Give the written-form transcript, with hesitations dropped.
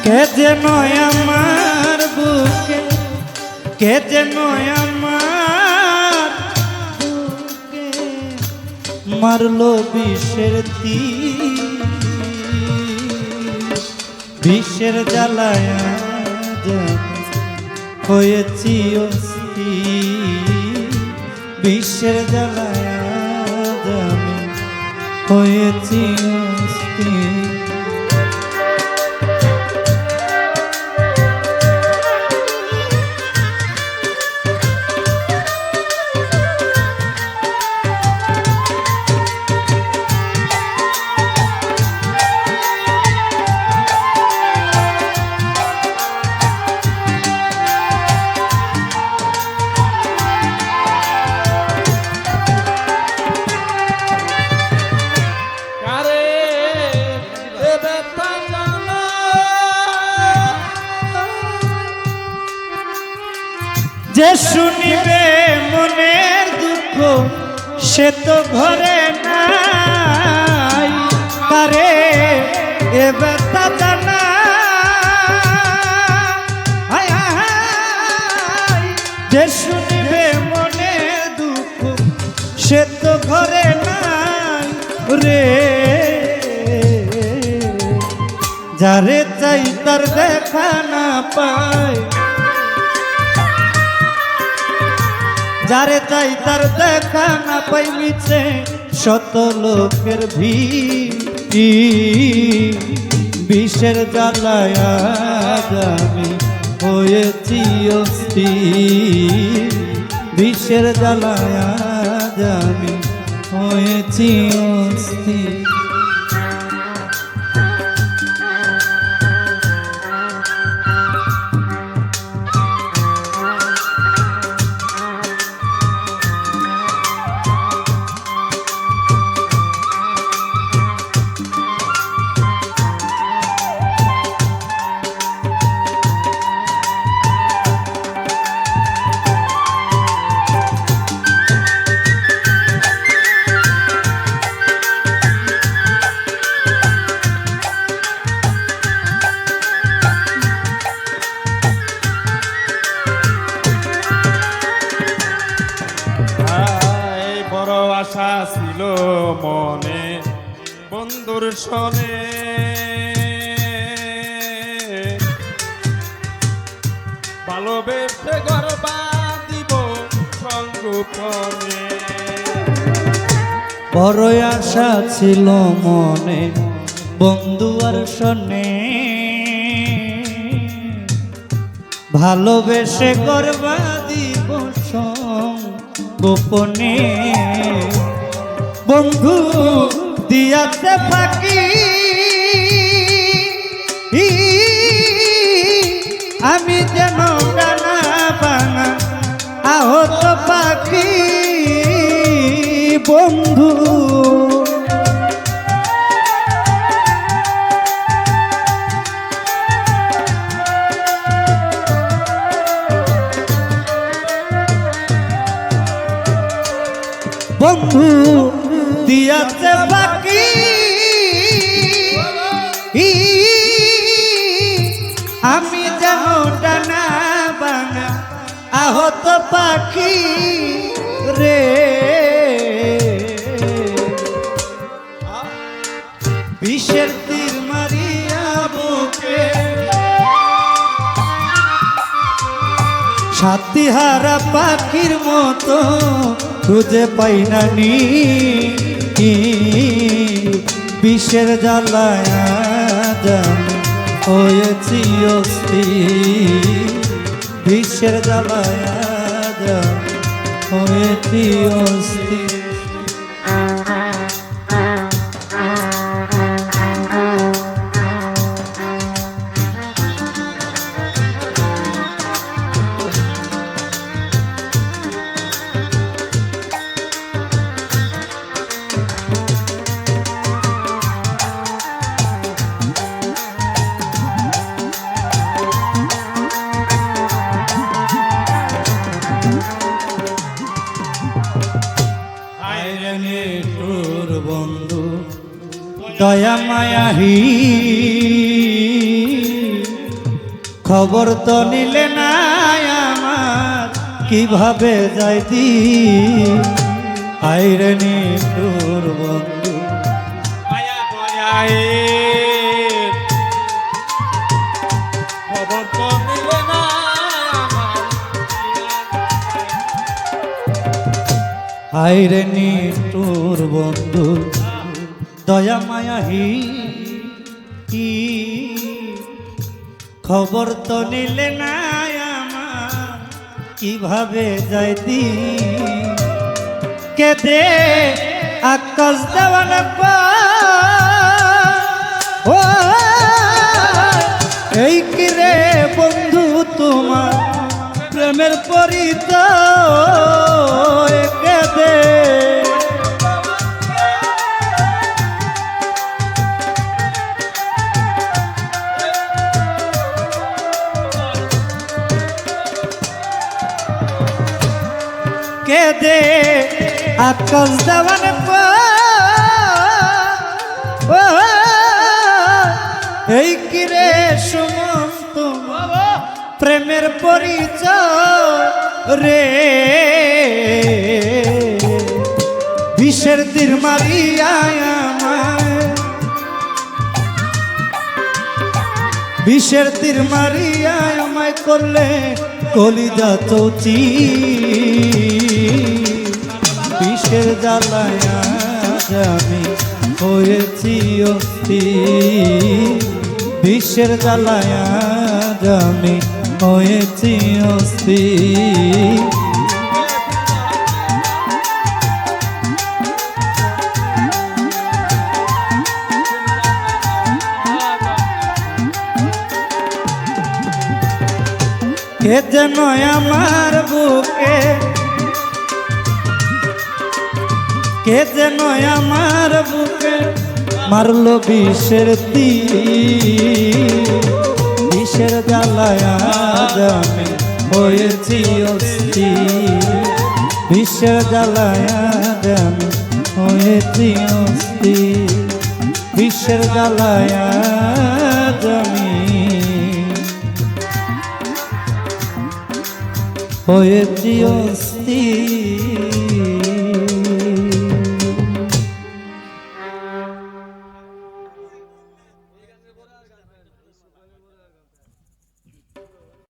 কে যেন আমার বুকে, কে যেন আমার বুকে মারলো বিষের তীর, বিষের জ্বালায় হয়েছি অস্থির, বিষের জ্বালায় আমি হয়েছি অস্থির। যে শুনিবে মনের দুঃখ সে তো ঘরে নাই, তারে এ ব্যথা জানা। যে শুনিবে মনের দুঃখ সে তো ঘরে নাই রে, যারে চাই তার দেখা না পায়, যারে চাই তার দেখা না পাই মিছে শত লোকের ভিড়, বিষের জ্বালায় আমি হয়েছি অস্থির, বিষের জ্বালায় আমি হয়েছি অস্থির। আশা ছিল মনে বন্ধুর সনে, ভালোবেসে ঘর বাঁধিব সংগোপনে। বড় আশা ছিল মনে বন্ধু আর সনে, ভালোবেসে ঘর বাঁধিব গোপনে। বন্ধু দিয়াতে ফাঁকি আমি যেন ডানা ভাঙা আহত পাখি। বন্ধু বন্ধু দিয়াতে বাকি আমি যেন ডানা ভাঙা আহত পাখি রে, বিষের তীর মারিয়া বুকে সাথীহারা পাখির মতো খুঁজে পাই না নি, বিষের জ্বালায় আমি হয়েছি অস্থির, বিষের জ্বালায় আমি হয়েছি অস্থির। দয়া মায়াহি খবর তো নিলে না আমার কিভাবে যাইতি আইরে নিঠুর বন্ধু মায়া দয়ায়ে খবর তো নিলে না আমার আইরে নিঠুর বন্ধু দয়া মায়াহি খবর তো নিলে না আমার কিভাবে যাইতি কেদে আকাশ দেওয়ান ও এই কিরে বন্ধু তোমার প্রেমের পরিচয় কেদে কেদে আকাশ দেওয়ান এই কিরে সুমন্ত প্রেমের পরিচয় রে বিষের তীর মারিয়া আমায় বিষের তীর মারিয়া আমায় করলে কলিজা চৌচি বিষের জ্বালায় আমি হয়েছি অস্থির বিষের জ্বালায় আমি হয়েছি অস্থির কে যেন আমার বুকে কে যেন আমার বুকে মারলো বিষের তীর বিষের জ্বালায় আমি হয়েছি অস্থির বিষের জ্বালায় আমি হয়েছি অস্থির বিষের জ্বালায় আমি হয়েছি অস্থির